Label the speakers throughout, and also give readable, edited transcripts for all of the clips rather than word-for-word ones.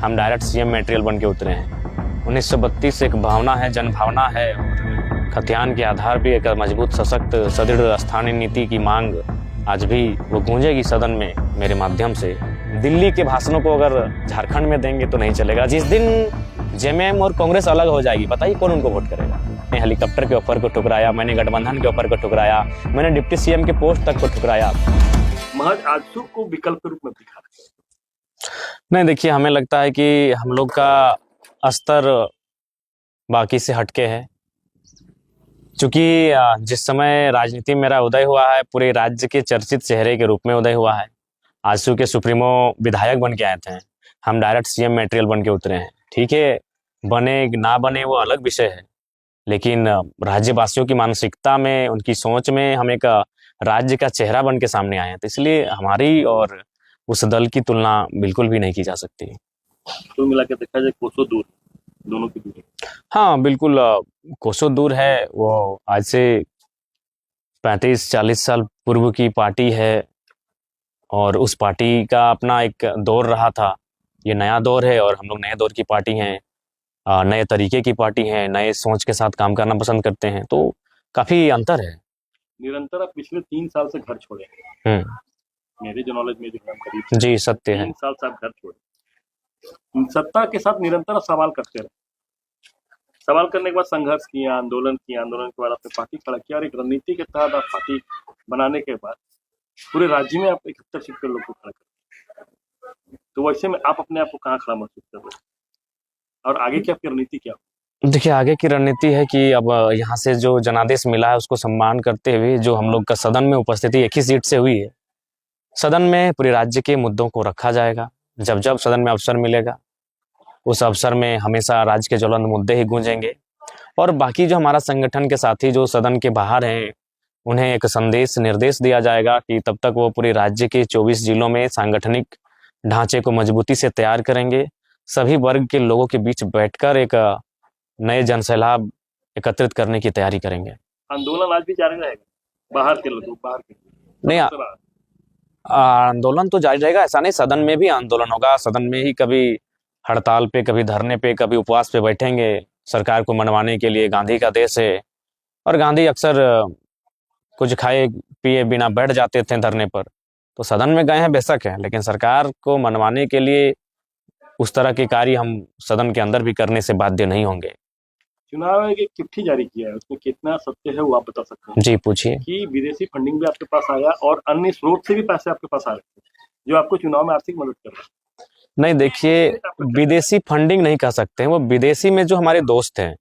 Speaker 1: हम direct CM material बन के उतरे हैं। 1932 एक भावना है, जनभावना है। खतियान के आधार पर एक मजबूत, सशक्त, सुदृढ़ स्थानीय नीति की मांग आज भी वो गूंजेगी सदन में मेरे माध्यम से। दिल्ली के भाषणों को अगर झारखंड में देंगे तो नहीं चलेगा। जिस दिन जेएमएम और कांग्रेस अलग हो जाएगी, बताइए कौन उनको वोट करेगा। मैंने हेलीकॉप्टर के ऑफर को ठुकराया, मैंने गठबंधन के ऑफर को ठुकराया, मैंने डिप्टी सीएम के पोस्ट तक को ठुकराया।
Speaker 2: महज आजसू को विकल्प के रूप में दिखा रहे।
Speaker 1: नहीं, देखिए, हमें लगता है कि हम लोग का स्तर बाकी से हटके है। चूंकि जिस समय राजनीति में मेरा उदय हुआ है, पूरे राज्य के चर्चित चेहरे के रूप में उदय हुआ है। आजसू के सुप्रीमो विधायक बन के आए थे, हम डायरेक्ट सीएम मटेरियल बन के उतरे हैं। ठीक है, बने ना बने वो अलग विषय है, लेकिन राज्यवासियों की मानसिकता में, उनकी सोच में हम एक राज्य का चेहरा बन के सामने आए हैं। तो इसलिए हमारी और उस दल की तुलना बिल्कुल भी नहीं की जा सकती।
Speaker 2: तो मिला के देखा जाए कोसों दूर दोनों की दूरी।
Speaker 1: हाँ, बिल्कुल कोसों दूर है। वो आज से 35-40 साल पूर्व की पार्टी है और उस पार्टी का अपना एक दौर रहा था। ये नया दौर है और हम लोग नए दौर की पार्टी हैं, नए तरीके की पार्टी हैं, नए सोच के साथ काम करना पसंद करते हैं। तो काफी अंतर है।
Speaker 2: निरंतर आप पिछले 3 साल से घर छोड़े। मेरे जो नॉलेज में जो हम करीब
Speaker 1: जी, सत्य है।
Speaker 2: 3 साल से आप घर छोड़े, सत्ता के साथ निरंतर सवाल करते रहे। सवाल करने के बाद संघर्ष किया, आंदोलन किया, आंदोलन के बाद आपने पार्टी खड़ा किया और एक रणनीति के तहत आप पार्टी बनाने के बाद पूरे राज्य में आप 71 सीट के लोग को खड़ा करते। तो वैसे में आप अपने आप को कहाँ खड़ा महसूस कर रहे हैं और आगे की आपकी रणनीति क्या?
Speaker 1: देखिए, आगे की रणनीति है कि अब यहाँ से जो जनादेश मिला है उसको सम्मान करते हुए जो हम लोग का सदन में उपस्थिति एक ही सीट से हुई है, सदन में पूरे राज्य के मुद्दों को रखा जाएगा। जब जब सदन में अवसर मिलेगा, उस अवसर में हमेशा राज्य के ज्वलंत मुद्दे ही गूंजेंगे। और बाकी जो हमारा संगठन के साथी जो सदन के बाहर हैं, उन्हें एक संदेश, निर्देश दिया जाएगा कि तब तक वो पूरे राज्य के 24 जिलों में सांगठनिक ढांचे को मजबूती से तैयार करेंगे। सभी वर्ग के लोगों के बीच बैठकर एक नए जनसैलाब एकत्रित करने की तैयारी करेंगे।
Speaker 2: आंदोलन आज भी जारी रहेगा, बाहर के लोग, बाहर के
Speaker 1: नहीं, आंदोलन तो जारी रहेगा, ऐसा नहीं। सदन में भी आंदोलन होगा। सदन में ही कभी हड़ताल पे, कभी धरने पे, कभी उपवास पे बैठेंगे सरकार को मनवाने के लिए। गांधी का देश है और गांधी अक्सर कुछ खाए पिए बिना बैठ जाते थे धरने पर। तो सदन में गए हैं बेशक है, लेकिन सरकार को मनवाने के लिए उस तरह के कार्य हम सदन के अंदर भी करने से बाध्य नहीं होंगे।
Speaker 2: चुनाव आयोग एक चिट्ठी जारी किया है, उसमें कितना सत्य है वो आप बता सकते हैं?
Speaker 1: जी, पूछिए।
Speaker 2: कि विदेशी फंडिंग भी आपके पास आया और अन्य स्रोत से भी पैसे आपके पास आ रहे थे जो आपको चुनाव में आर्थिक मदद कर रहे हैं।
Speaker 1: नहीं, देखिए, विदेशी फंडिंग नहीं कह सकते हैं, वो विदेशी में जो हमारे दोस्त हैं।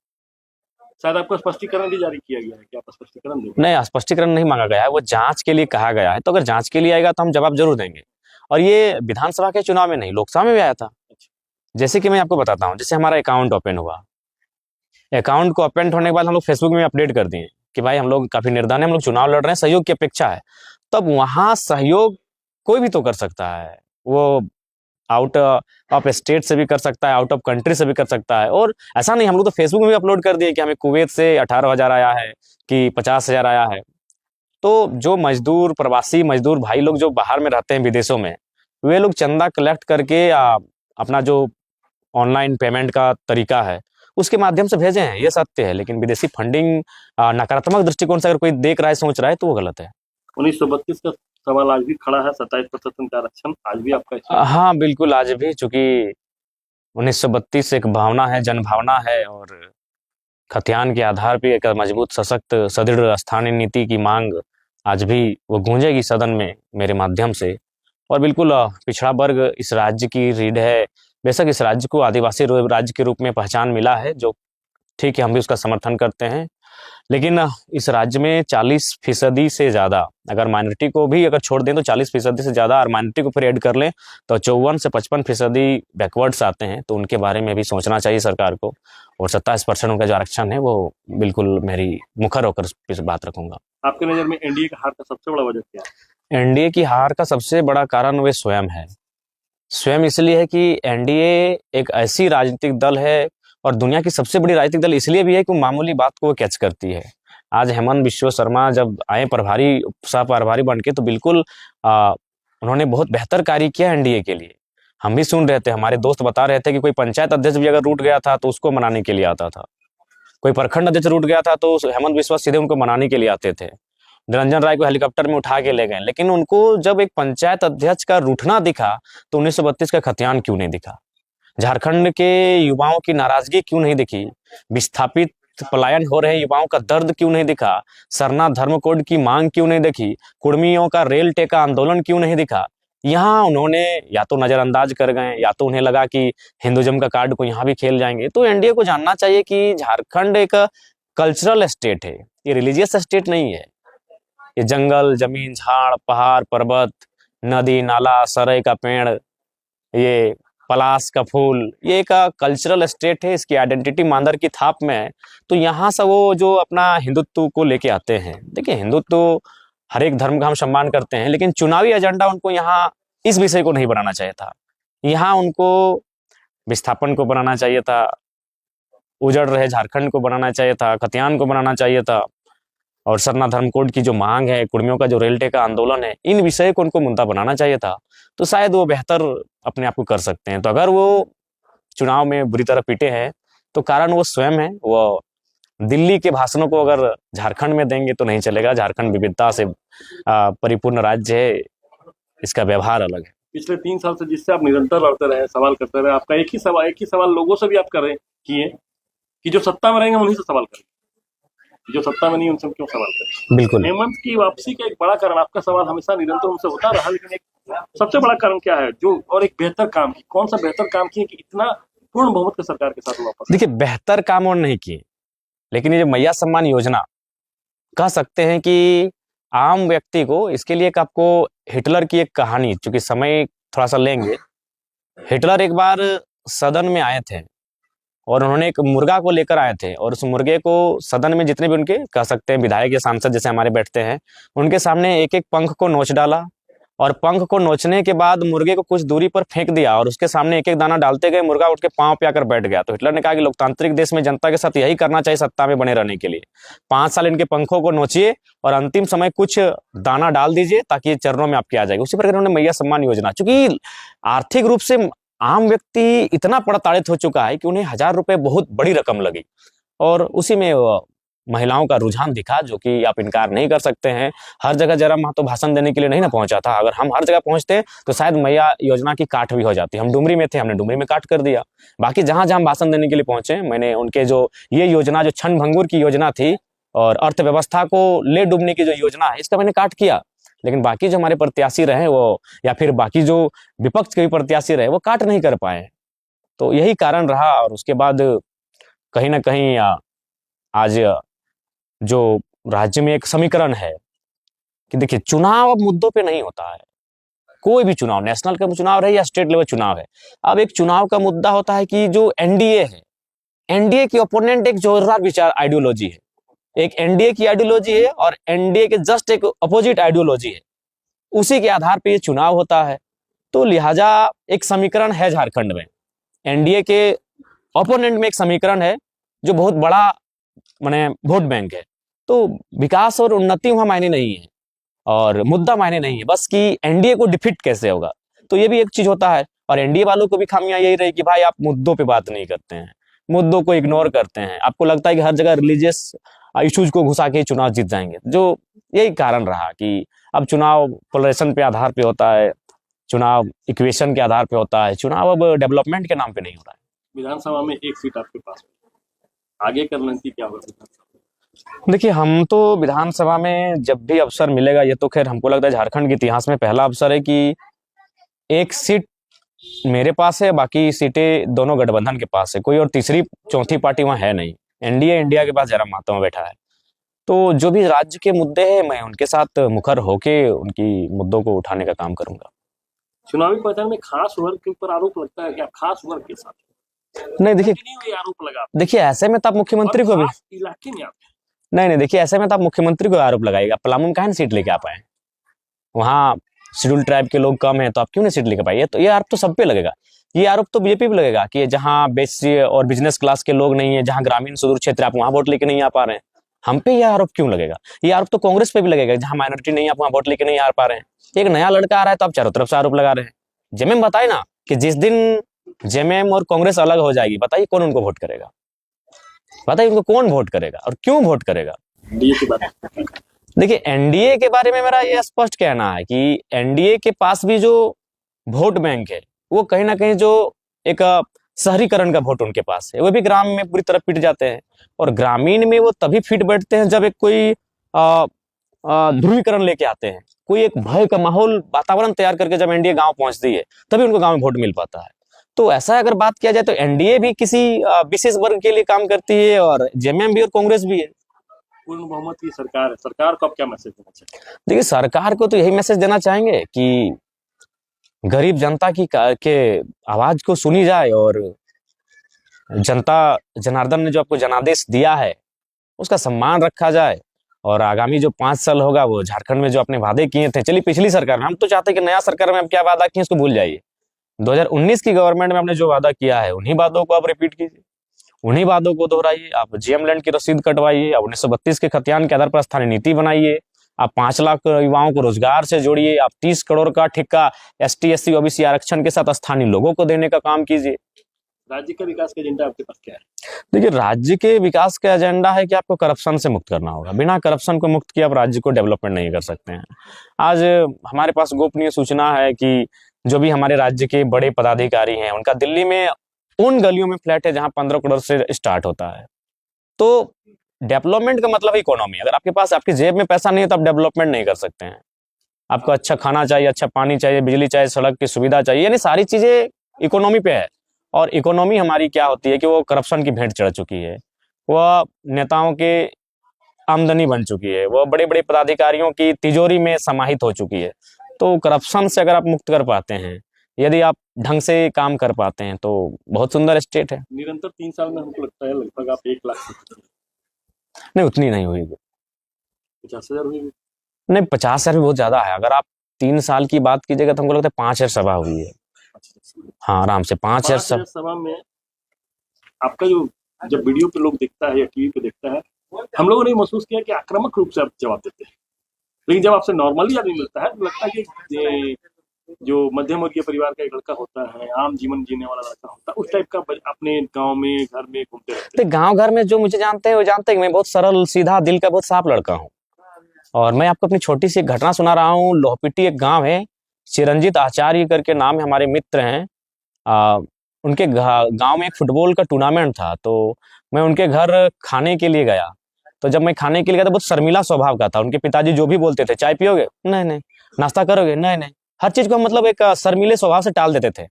Speaker 2: शायद आपको स्पष्टीकरण भी जारी किया गया है कि आप स्पष्टीकरण देंगे?
Speaker 1: नहीं, स्पष्टीकरण नहीं मांगा गया है, वो जांच के लिए कहा गया है। तो अगर जांच के लिए आएगा तो हम जवाब जरूर देंगे। और ये विधानसभा के चुनाव में नहीं, लोकसभा में भी आया था। जैसे कि मैं आपको बताता हूँ, जैसे हमारा अकाउंट ओपन हुआ, अकाउंट को ओपन होने के बाद हम लोग फेसबुक में अपडेट कर दिए कि भाई हम लोग काफी निर्धन है, हम लोग चुनाव लड़ रहे हैं, सहयोग की अपेक्षा है। तब वहां सहयोग कोई भी तो कर सकता है। वो आउट ऑफ स्टेट से भी कर सकता है, आउट ऑफ कंट्री से भी कर सकता है। और ऐसा नहीं, हम लोग तो फेसबुक में भी अपलोड कर दिए कि हमें कुवैत से 18,000 आया है कि 50,000 आया है। तो जो मजदूर, प्रवासी मजदूर भाई लोग जो बाहर में रहते हैं विदेशों में, वे लोग चंदा कलेक्ट करके अपना जो ऑनलाइन पेमेंट का तरीका है उसके माध्यम से भेजे हैं, ये सत्य है। लेकिन विदेशी फंडिंग नकारात्मक दृष्टिकोण से अगर कोई देख रहा है, सोच रहा है, तो वो गलत है।
Speaker 2: 1932 का सवाल आज भी खड़ा है, 27% का आरक्षण आज भी आपका?
Speaker 1: हाँ, बिल्कुल, आज भी। चूंकि 1932 एक भावना है, जनभावना है। और खतियान के आधार पर एक मजबूत, सशक्त, सुदृढ़ स्थानीय नीति की मांग आज भी वो गूंजेगी सदन में मेरे माध्यम से। और बिल्कुल पिछड़ा वर्ग इस राज्य की रीढ़ है। बेशक इस राज्य को आदिवासी राज्य के रूप में पहचान मिला है, जो ठीक है, हम भी उसका समर्थन करते हैं। लेकिन इस राज्य में 40% से ज़्यादा, अगर माइनॉरिटी को भी अगर छोड़ दें तो 40% से ज़्यादा, और माइनॉरिटी को फिर ऐड कर लें तो 54 से 55% बैकवर्ड्स आते हैं। तो उनके बारे में भी सोचना चाहिए सरकार को। और 27% उनका जो आरक्षण है वो बिल्कुल मेरी मुखर होकर इस बात रखूंगा।
Speaker 2: आपके नज़र में एनडीए का हार का सबसे बड़ा वजह क्या है?
Speaker 1: एनडीए की हार का सबसे बड़ा कारण वे स्वयं है। स्वयं इसलिए है कि एनडीए एक ऐसी राजनीतिक दल है, और दुनिया की सबसे बड़ी राजनीतिक दल इसलिए भी है कि मामूली बात को वो कैच करती है। आज हेमंत बिश्व शर्मा जब आए प्रभारी, सह प्रभारी बन के, तो बिल्कुल उन्होंने बहुत बेहतर कार्य किया एनडीए के लिए। हम भी सुन रहे थे, हमारे दोस्त बता रहे थे कि कोई पंचायत अध्यक्ष भी अगर रूठ गया था तो उसको मनाने के लिए आता था, कोई प्रखंड अध्यक्ष रूठ गया था तो हेमंत बिस्वा सीधे उनको मनाने के लिए आते थे। निरंजन राय को हेलीकॉप्टर में उठा के ले गए, लेकिन उनको जब एक पंचायत अध्यक्ष का रूठना दिखा तो 1932 का खतियान क्यों नहीं दिखा? झारखंड के युवाओं की नाराजगी क्यों नहीं दिखी? विस्थापित पलायन हो रहे युवाओं का दर्द क्यों नहीं दिखा? सरना धर्म कोड की मांग क्यों नहीं दिखी? कुर्मियों का रेल टेका आंदोलन क्यों नहीं दिखा? यहाँ उन्होंने या तो नजरअंदाज कर गए, या तो उन्हें लगा कि हिंदुइज्म का कार्ड को यहाँ भी खेल जाएंगे। तो एनडीए को जानना चाहिए कि झारखंड एक कल्चरल स्टेट है, ये रिलीजियस स्टेट नहीं है। ये जंगल, जमीन, झाड़, पहाड़, पर्वत, नदी, नाला, सरई का पेड़, ये पलाश का फूल, ये एक कल्चरल स्टेट है। इसकी आइडेंटिटी मांदर की थाप में है। तो यहाँ से वो जो अपना हिंदुत्व को लेके आते हैं, देखिए हिंदुत्व हर एक धर्म का हम सम्मान करते हैं, लेकिन चुनावी एजेंडा उनको यहाँ इस विषय को नहीं बनाना चाहिए था। यहाँ उनको विस्थापन को बनाना चाहिए था, उजड़ रहे झारखंड को बनाना चाहिए था, खतियान को बनाना चाहिए था, और सरना धर्म कोड की जो मांग है, कुर्मियों का जो रेल टेका आंदोलन है, इन विषय को उनको मुद्दा बनाना चाहिए था। तो शायद वो बेहतर अपने आप को कर सकते हैं। तो अगर वो चुनाव में बुरी तरह पिटे हैं तो कारण वो स्वयं है। वो दिल्ली के भाषणों को अगर झारखंड में देंगे तो नहीं चलेगा। झारखंड विविधता से परिपूर्ण राज्य है, इसका व्यवहार अलग है।
Speaker 2: पिछले 3 साल से जिससे आप निरंतर लड़ते रहे, सवाल करते रहे, आपका एक ही सवाल लोगों से भी आप कर रहे किए कि जो सत्ता में रहेंगे उन्हीं से सवाल करें, जो सत्ता में नहीं उनसे क्यों सवाल करें।
Speaker 1: बिल्कुल।
Speaker 2: हेमंत की वापसी का एक बड़ा कारण, आपका सवाल हमेशा निरंतर उनसे होता रहा, लेकिन एक सबसे बड़ा कारण क्या है जो, और एक बेहतर काम की, कौन सा बेहतर काम किए कि इतना पूर्ण बहुमत की सरकार के साथ वापस?
Speaker 1: देखिए, बेहतर काम और नहीं किए, लेकिन ये जो मैया सम्मान योजना, कह सकते हैं कि आम व्यक्ति को, इसके लिए एक आपको हिटलर की एक कहानी, चूंकि समय थोड़ा सा लेंगे। हिटलर एक बार सदन में आए थे और उन्होंने एक मुर्गा को लेकर आए थे, और उस मुर्गे को सदन में जितने भी उनके, कह सकते हैं विधायक या सांसद जैसे हमारे बैठते हैं, उनके सामने एक एक पंख को नोच डाला, और पंख को नोचने के बाद मुर्गे को कुछ दूरी पर फेंक दिया, और उसके सामने एक एक दाना डालते गए, मुर्गा उठ के पांव पे आकर बैठ गया। तो हिटलर ने कहा कि लोकतांत्रिक देश में जनता के साथ यही करना चाहिए सत्ता में बने रहने के लिए। 5 साल इनके पंखों को नोचिए और अंतिम समय कुछ दाना डाल दीजिए ताकि ये चरणों में आपके आ जाएगा। उसी प्रकार उन्होंने मैया सम्मान योजना, चूंकि आर्थिक रूप से आम व्यक्ति इतना प्रताड़ित हो चुका है कि उन्हें 1000 रुपए बहुत बड़ी रकम लगी, और उसी में महिलाओं का रुझान दिखा, जो कि आप इनकार नहीं कर सकते हैं। हर जगह जयराम महतो भाषण देने के लिए नहीं ना पहुंचा था। अगर हम हर जगह पहुंचते तो शायद मैया योजना की काट भी हो जाती। हम डुमरी में थे, हमने डुमरी में काट कर दिया। बाकी जहां जहां भाषण देने के लिए पहुंचे, मैंने उनके जो ये योजना, जो क्षण भंगुर की योजना थी और अर्थव्यवस्था को ले डूबने की जो योजना है, इसका मैंने काट किया। लेकिन बाकी जो हमारे प्रत्याशी रहे वो, या फिर बाकी जो विपक्ष के भी प्रत्याशी रहे, वो काट नहीं कर पाए। तो यही कारण रहा। और उसके बाद कहीं ना कहीं आज जो राज्य में एक समीकरण है कि देखिए, चुनाव अब मुद्दों पे नहीं होता है। कोई भी चुनाव, नेशनल का चुनाव रहे या स्टेट लेवल चुनाव है, अब एक चुनाव का मुद्दा होता है कि जो एनडीए है, एनडीए की ओपोनेंट एक जोरदार विचार आइडियोलॉजी है। एक एनडीए की आइडियोलॉजी है और एनडीए के जस्ट एक अपोजिट आइडियोलॉजी है। उसी के आधार पर ये चुनाव होता है। तो लिहाजा एक समीकरण है झारखंड में, एनडीए के ओपोनेंट में एक समीकरण है जो बहुत बड़ा माने वोट बैंक है। तो विकास और उन्नति वहां मायने नहीं है और मुद्दा मायने नहीं है, बस कि एनडीए को डिफीट कैसे होगा। तो ये भी एक चीज होता है। और एनडीए वालों को भी खामियां यही रही कि भाई आप मुद्दों पे बात नहीं करते हैं, मुद्दों को इग्नोर करते हैं। आपको लगता है कि हर जगह रिलीजियस इश्यूज को घुसा के चुनाव जीत जाएंगे। जो यही कारण रहा कि अब चुनाव पोलराइजेशन पे आधार पे होता है, चुनाव इक्वेशन के आधार पे होता है, चुनाव अब डेवलपमेंट के नाम पे नहीं हो रहा है।
Speaker 2: विधानसभा में एक सीट आपके पास, आगे का रणनीति क्या होगा?
Speaker 1: देखिए, हम तो विधानसभा में जब भी अवसर मिलेगा, ये तो खैर हमको लगता है झारखंड के इतिहास में पहला अवसर है कि एक सीट मेरे पास है, बाकी सीटें दोनों गठबंधन के पास है। कोई और तीसरी चौथी पार्टी वहां है नहीं। एनडीए इंडिया के पास जयराम महतो में बैठा है। तो जो भी राज्य के मुद्दे हैं, मैं उनके साथ मुखर होके उनकी मुद्दों को उठाने का काम करूंगा।
Speaker 2: चुनावी प्रचार में खास वर्ग के ऊपर आरोप लगता है कि आप खास वर्ग के साथ
Speaker 1: नहीं, देखिए
Speaker 2: आरोप लगा,
Speaker 1: देखिए ऐसे में तो आप मुख्यमंत्री को भी
Speaker 2: इलाके में
Speaker 1: नहीं, देखिए ऐसे में तो आप मुख्यमंत्री को आरोप लगाएगा। पलामू में काहे सीट लेके आ पाए, वहां शेड्यूल ट्राइब के लोग कम है, तो आप क्यों नहीं सीट लेके पाए? तो ये आरोप तो सब पे लगेगा। ये आरोप तो बीजेपी पे लगेगा कि जहां बेसी और बिजनेस क्लास के लोग नहीं है, जहां ग्रामीण सुदूर क्षेत्र आप वहां वोट लेके नहीं आ पा रहे हैं, हम पे यह आरोप क्यों लगेगा? ये आरोप तो कांग्रेस पे भी लगेगा, जहां माइनॉरिटी नहीं आप वहां वोट लेके नहीं आ पा रहे हैं। एक नया लड़का आ रहा है तो आप चारों तरफ से आरोप लगा रहे हैं। जब मैं बताए ना कि जिस दिन जेएमएम और कांग्रेस अलग हो जाएगी, बताइए कौन उनको वोट करेगा? बताइए उनको कौन वोट करेगा और क्यों वोट करेगा?
Speaker 2: एनडीए की बात है।
Speaker 1: देखिए, एनडीए के बारे में मेरा ये स्पष्ट कहना है कि एनडीए के पास भी जो वोट बैंक है, वो कहीं ना कहीं जो एक शहरीकरण का वोट उनके पास है, वो भी ग्राम में पूरी तरह पिट जाते हैं। और ग्रामीण में वो तभी फिट बैठते हैं जब एक कोई ध्रुवीकरण लेके आते हैं, कोई एक भय का माहौल वातावरण तैयार करके जब एनडीए गांव पहुंचती है, तभी उनको गांव में वोट मिल पाता है। तो ऐसा अगर बात किया जाए तो एनडीए भी किसी विशेष वर्ग के लिए काम करती है, और जेएमएम भी और कांग्रेस भी है।
Speaker 2: पूर्ण बहुमत की सरकार है, सरकार को आप क्या मैसेज देना चाहिए?
Speaker 1: देखिए, सरकार को तो यही मैसेज देना चाहेंगे कि गरीब जनता के आवाज को सुनी जाए, और जनता जनार्दन ने जो आपको जनादेश दिया है उसका सम्मान रखा जाए। और आगामी जो 5 साल होगा, वो झारखंड में जो अपने वादे किए थे, चलिए पिछली सरकार में, हम तो चाहते हैं कि नया सरकार में आप क्या वादा किए उसको भूल जाइए। 2019 की गवर्नमेंट में आपने जो वादा किया है, उन्हीं वादों को आप रिपीट कीजिए, उन्हीं वादों को दोहराइए। आप जीएम लैंड की रसीद कटवाइए, आप 1932 के खतियान के आधार पर स्थानीय नीति बनाइए, आप 5 लाख युवाओं को रोजगार से जोड़िए, आप 30 करोड़ का ठेका एसटी एससी ओबीसी आरक्षण के साथ स्थानीय लोगों को देने का काम कीजिए।
Speaker 2: राज्य का विकास का एजेंडा आपके पास क्या है?
Speaker 1: देखिए, राज्य के विकास का एजेंडा है कि आपको करप्शन से मुक्त करना होगा। बिना करप्शन को मुक्त किए आप राज्य को डेवलपमेंट नहीं कर सकते हैं। आज हमारे पास गोपनीय सूचना है कि जो भी हमारे राज्य के बड़े पदाधिकारी हैं, उनका दिल्ली में उन गलियों में फ्लैट है जहां 15 करोड़ से स्टार्ट होता है। तो डेवलपमेंट का मतलब इकोनॉमी। अगर आपके पास, आपकी जेब में पैसा नहीं है तो आप डेवलपमेंट नहीं कर सकते हैं। आपको अच्छा खाना चाहिए, अच्छा पानी चाहिए, बिजली चाहिए, सड़क की सुविधा चाहिए, यानी सारी चीजें इकोनॉमी पे है। और इकोनॉमी हमारी क्या होती है कि वो करप्शन की भेंट चढ़ चुकी है, वह नेताओं के आमदनी बन चुकी है, वो बड़े बड़े पदाधिकारियों की तिजोरी में समाहित हो चुकी है। तो करप्शन से अगर आप मुक्त कर पाते हैं, यदि आप ढंग से काम कर पाते हैं, तो बहुत सुंदर स्टेट है।
Speaker 2: निरंतर 3 साल में हमको लगता है लगभग आप 1 लाख
Speaker 1: नहीं, उतनी नहीं हुई।
Speaker 2: 50,000 हुई।
Speaker 1: नहीं, 50,000 भी बहुत ज्यादा है। अगर आप 3 साल की बात कीजिएगा तो हमको लगता है 5,000 सभा हुई है। हाँ, आराम से 5,000
Speaker 2: सभा में आपका जो जब वीडियो पे लोग देखता है या टीवी पे देखता है, हम लोगों ने महसूस किया कि आक्रामक रूप से आप जवाब देते हैं, लेकिन जब आपसे नॉर्मली आदमी मिलता है तो लगता है कि जो मध्यम वर्गीय परिवार का एक लड़का होता है, आम जीवन जीने वाला लड़का होता है, उस टाइप का अपने गांव में, घर में घूमते रहते हैं।
Speaker 1: गांव घर में जो मुझे जानते हैं वो जानते हैं कि मैं बहुत सरल सीधा दिल का बहुत साफ लड़का हूँ। और मैं आपको अपनी छोटी सी घटना सुना रहा हूँ। लोहपिटी एक गांव है, चिरंजीत आचार्य करके नाम है, हमारे मित्र हैं। उनके गांव में एक फुटबॉल का टूर्नामेंट था, तो मैं उनके घर खाने के लिए गया। तो जब मैं खाने के लिए गया तो बहुत शर्मिला स्वभाव का था। उनके पिताजी जो भी बोलते थे, चाय पियोगे? नहीं नहीं। नाश्ता करोगे? नहीं नहीं। हर चीज को मतलब एक शर्मीले स्वभाव से टाल देते थे।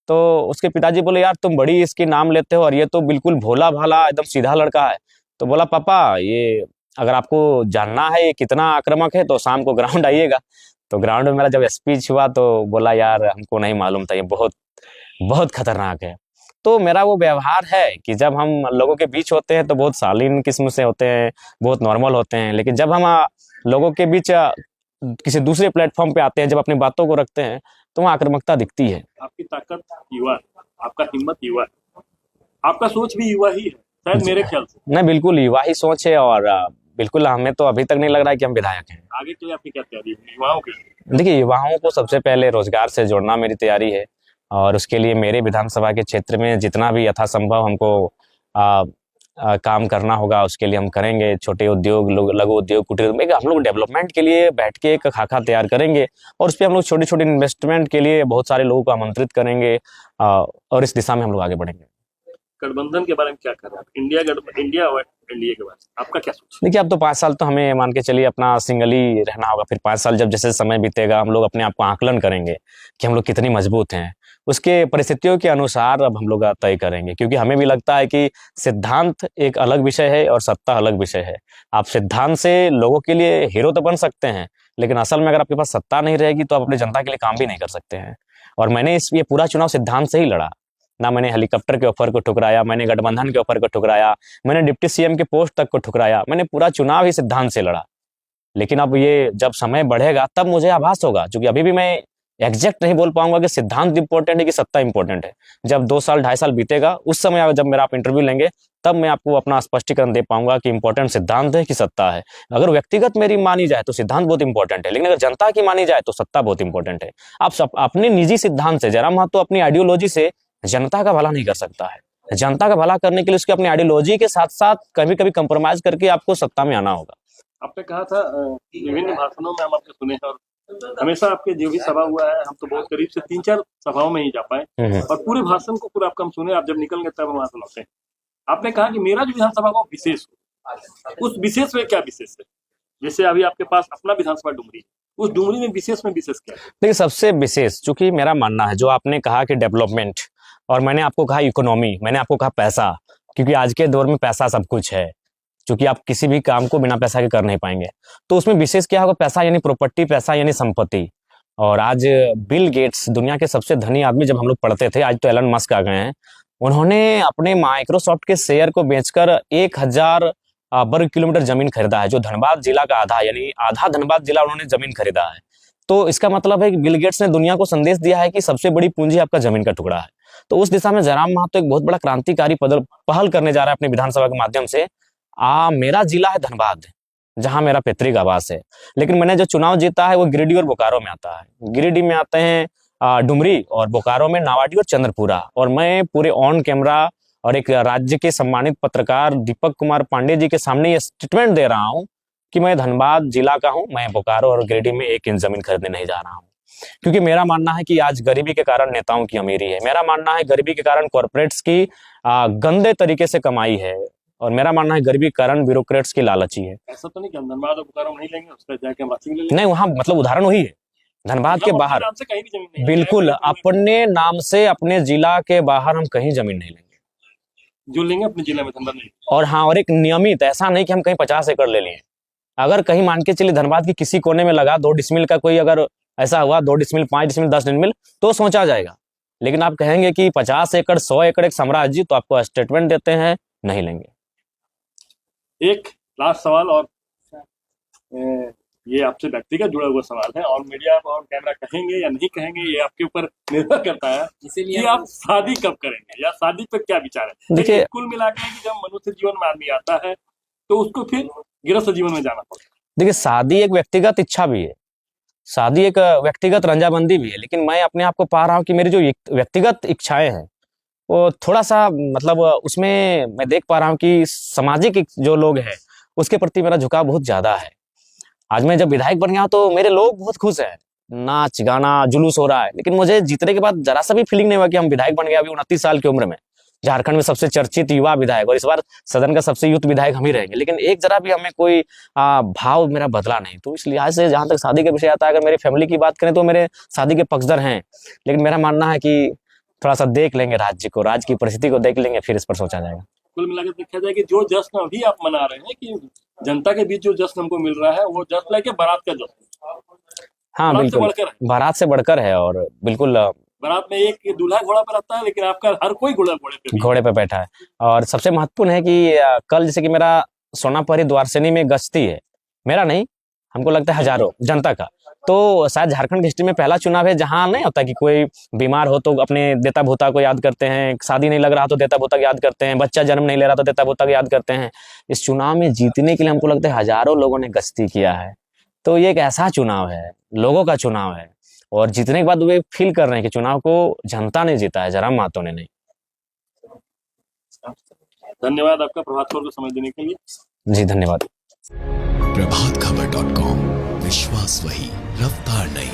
Speaker 1: तो उसके पिताजी बोले, यार तुम बड़ी इसकी नाम लेते हो और ये तो बिल्कुल भोला भाला एकदम सीधा लड़का है। तो बोला, पापा ये अगर आपको जानना है ये कितना आक्रामक है तो शाम को ग्राउंड आइएगा। तो ग्राउंड में मेरा जब स्पीच हुआ तो बोला, यार हमको नहीं मालूम था, ये बहुत बहुत खतरनाक है। तो मेरा वो व्यवहार है कि जब हम लोगों के बीच होते हैं तो बहुत शालीन किस्म से होते हैं, बहुत नॉर्मल होते हैं, लेकिन जब हम लोगों के बीच किसी दूसरे प्लेटफॉर्म पे आते हैं, जब अपनी बातों को रखते हैं, तो वहाँ आक्रामकता दिखती है।
Speaker 2: आपकी ताकत युवा है, आपका हिम्मत युवा है, आपका सोच भी युवा ही है शायद, मेरे ख्याल से।
Speaker 1: नहीं, बिल्कुल युवा ही सोच है। और बिल्कुल हमें तो अभी तक नहीं लग रहा है कि हम विधायक हैं।
Speaker 2: आगे के लिए आपकी क्या तैयारी है युवाओं की?
Speaker 1: देखिए, युवाओं को सबसे पहले रोजगार से जोड़ना मेरी तैयारी है, और उसके लिए मेरे विधानसभा के क्षेत्र में जितना भी यथासंभव हमको काम करना होगा उसके लिए हम करेंगे। छोटे उद्योग, लघु उद्योग, कुटीर उद्योग, हम लोग डेवलपमेंट के लिए बैठ के एक खाका तैयार करेंगे, और उस पर हम लोग छोटे छोटे इन्वेस्टमेंट के लिए बहुत सारे लोगों को आमंत्रित करेंगे, और इस दिशा में हम लोग आगे बढ़ेंगे।
Speaker 2: गठबंधन के बारे में क्या कर रहे हैं? इंडिया और एनडीए के बारे में आपका क्या सोच?
Speaker 1: देखिए, अब तो 5 साल तो हमें मान के चलिए अपना सिंगल ही रहना होगा। फिर 5 साल जब जैसे समय बीतेगा, हम लोग अपने आप को आकलन करेंगे कि हम लोग कितनी मजबूत हैं। उसके परिस्थितियों के अनुसार अब हम लोग तय करेंगे, क्योंकि हमें भी लगता है कि सिद्धांत एक अलग विषय है और सत्ता अलग विषय है। आप सिद्धांत से लोगों के लिए हीरो तो बन सकते हैं, लेकिन असल में अगर आपके पास सत्ता नहीं रहेगी तो आप अपनी जनता के लिए काम भी नहीं कर सकते हैं। और मैंने ये पूरा चुनाव सिद्धांत से ही लड़ा। ना मैंने हेलीकॉप्टर के ऑफर को ठुकराया, मैंने गठबंधन के ऑफर को ठुकराया, मैंने डिप्टी सीएम के पोस्ट तक को ठुकराया। मैंने पूरा चुनाव ही सिद्धांत से लड़ा। लेकिन अब ये जब समय बढ़ेगा तब मुझे आभास होगा, क्योंकि अभी भी मैं एग्जैक्ट नहीं बोल पाऊंगा कि सिद्धांत इंपॉर्टेंट है कि सत्ता इंपॉर्टेंट है। जब 2 साल 2.5 साल बीतेगा उस समय जब मेरा आप इंटरव्यू लेंगे तब मैं आपको अपना स्पष्टीकरण दे पाऊंगा कि इंपॉर्टेंट सिद्धांत है कि सत्ता है। अगर व्यक्तिगत मेरी मानी जाए तो सिद्धांत बहुत इंपॉर्टेंट है, लेकिन अगर जनता की मानी जाए तो सत्ता बहुत इंपॉर्टेंट है। आप अपने निजी सिद्धांत से, जयराम महतो अपनी आइडियोलॉजी से जनता का भला नहीं कर सकता है। जनता का भला करने के लिए उसकी अपनी आइडियोलॉजी के साथ साथ कभी कभी कंप्रोमाइज करके आपको सत्ता में आना होगा।
Speaker 2: आपने कहा था विभिन्न भाषणों में हम आपके सुने हैं और हमेशा आपके जो भी सभा हुआ है हम तो बहुत करीब से 3-4 सभाओं में ही जा पाए और पूरे भाषण को पूरा आपका हम सुने। आप जब निकल गए तब हम सुनाते हैं। आपने कहा कि मेरा जो विधानसभा का विशेष हो, उस विशेष में क्या विशेष है? जैसे अभी आपके पास अपना विधानसभा डुमरी, उस डुमरी में विशेष क्या है?
Speaker 1: देखिए, सबसे विशेष चूंकि मेरा मानना है, जो आपने कहा कि डेवलपमेंट, और मैंने आपको कहा इकोनॉमी, मैंने आपको कहा पैसा, क्योंकि आज के दौर में पैसा सब कुछ है, क्योंकि आप किसी भी काम को बिना पैसा के कर नहीं पाएंगे। तो उसमें विशेष क्या होगा? पैसा यानी प्रॉपर्टी, पैसा यानी संपत्ति। और आज बिल गेट्स दुनिया के सबसे धनी आदमी, जब हम लोग पढ़ते थे, आज तो एलन मस्क आ गए हैं, उन्होंने अपने माइक्रोसॉफ्ट के शेयर को बेचकर 1000 वर्ग किलोमीटर जमीन खरीदा है, जो धनबाद जिला का आधा, यानी आधा धनबाद जिला उन्होंने जमीन खरीदा है। तो इसका मतलब है कि बिल गेट्स ने दुनिया को संदेश दिया है कि सबसे बड़ी पूंजी आपका जमीन का टुकड़ा है। तो उस दिशा में जयराम महतो एक बहुत बड़ा क्रांतिकारी पहल करने जा रहा है अपनी विधानसभा के माध्यम से। मेरा जिला है धनबाद, जहां मेरा पैतृक आवास है, लेकिन मैंने जो चुनाव जीता है वो गिरिडीह और बोकारो में आता है। गिरिडीह में आते हैं डुमरी, और बोकारो में नावाडी और चंद्रपुरा। और मैं पूरे ऑन कैमरा और एक राज्य के सम्मानित पत्रकार दीपक कुमार पांडे जी के सामने ये स्टेटमेंट दे रहा हूं कि मैं धनबाद जिला का हूं, मैं बोकारो और गिरिडीह में 1 इंच जमीन खरीदने नहीं जा रहा हूं। क्योंकि मेरा मानना है कि आज गरीबी के कारण नेताओं की अमीरी है, मेरा मानना है गरीबी के कारण कॉर्पोरेट्स की गंदे तरीके से कमाई है, और मेरा मानना है गरीबी के कारण ब्यूरोक्रेट्स की लालची है।
Speaker 2: ऐसा तो नहीं कि हम धनबाद और बोकारो नहीं लेंगे, उसका जाके हम रांची में ले लेंगे?
Speaker 1: नहीं, वहां मतलब उदाहरण वही है, धनबाद के बाहर
Speaker 2: नाम से कहीं भी जमीन नहीं,
Speaker 1: बिल्कुल अपने नाम से अपने जिला के बाहर हम कहीं जमीन नहीं लेंगे,
Speaker 2: जो लेंगे अपने जिले में, धनबाद नहीं।
Speaker 1: और हाँ, और एक नियमित, ऐसा नहीं कि हम कहीं 50 एकड़ ले लिए। अगर कहीं मान के चलिए धनबाद की किसी कोने में लगा 2 डिसमिल का, कोई अगर ऐसा हुआ 2 डिसमिल, 5 डिसमिल, 10 डिसमिल, तो सोचा जाएगा। लेकिन आप कहेंगे कि 50 एकड़ 100 एकड़ एक साम्राज्य, तो आपको स्टेटमेंट देते हैं नहीं लेंगे।
Speaker 2: एक लास्ट सवाल, और ये आपसे व्यक्तिगत जुड़ा हुआ सवाल है, और मीडिया और कैमरा कहेंगे या नहीं कहेंगे ये आपके ऊपर निर्भर करता है, इसीलिए आप शादी कब करेंगे या शादी पर क्या विचार है? देखिए, कुल मिलाकर कि जब मनुष्य जीवन में आदमी आता है तो उसको फिर गृहस्थ जीवन में जाना पड़ता है।
Speaker 1: देखिए, शादी एक व्यक्तिगत इच्छा भी है, शादी एक व्यक्तिगत रंजाबंदी भी है, लेकिन मैं अपने आप को पा रहा हूँ कि मेरी जो व्यक्तिगत इच्छाएं हैं वो थोड़ा सा मतलब उसमें मैं देख पा रहा हूँ कि सामाजिक जो लोग हैं उसके प्रति मेरा झुकाव बहुत ज्यादा है। आज मैं जब विधायक बन गया तो मेरे लोग बहुत खुश हैं, नाच गाना जुलूस हो रहा है, लेकिन मुझे जीतने के बाद जरा सा भी फीलिंग नहीं हुआ कि हम विधायक बन गए। अभी 29 साल की उम्र में झारखंड में सबसे चर्चित युवा विधायक, और इस बार सदन का सबसे युवा विधायक हम ही रहेंगे, लेकिन एक जरा भी हमें कोई भाव मेरा बदला नहीं। तो इस लिहाज से जहां तक शादी का विषय आता है, अगर मेरी फैमिली की बात करें तो मेरे शादी के पक्षधर हैं, लेकिन मेरा मानना है कि थोड़ा सा देख लेंगे राज्य को, राज्य की परिस्थिति को देख लेंगे, फिर इस पर सोचा जाएगा।
Speaker 2: कुल मिलाकर देखा जाए कि जो जश्न अभी आप मना रहे हैं कि जनता के बीच जो जश्न हमको मिल रहा है वो जश्न है कि बारात का जश्न।
Speaker 1: हाँ बिल्कुल, बारात से बढ़कर है, और बिल्कुल
Speaker 2: बारात में एक दूल्हा घोड़ा पर रहता है, लेकिन आपका हर कोई घोड़े पे
Speaker 1: बैठा है। और सबसे महत्वपूर्ण है कि कल जैसे कि मेरा सोनापरी द्वारसैनी में गश्ती है, मेरा नहीं, हमको लगता है हजारों जनता का। तो शायद झारखंड की हिस्ट्री में पहला चुनाव है जहां नहीं होता कि कोई बीमार हो तो अपने देता भूता को याद करते हैं, शादी नहीं लग रहा तो देता भूता को याद करते हैं, बच्चा जन्म नहीं ले रहा तो देता भूता को याद करते हैं। इस चुनाव में जीतने के लिए हमको लगता है हजारों लोगों ने गश्ती किया है। तो ये एक ऐसा चुनाव है, लोगों का चुनाव है, और जीतने के बाद वे फील कर रहे हैं कि चुनाव को जनता ने जीता है, जयराम महतो ने नहीं।
Speaker 2: धन्यवाद आपका प्रभात खबर को समय देने के लिए।
Speaker 1: जी धन्यवाद।
Speaker 3: प्रभातखबर.com, विश्वास वही, रफ्तार नहीं।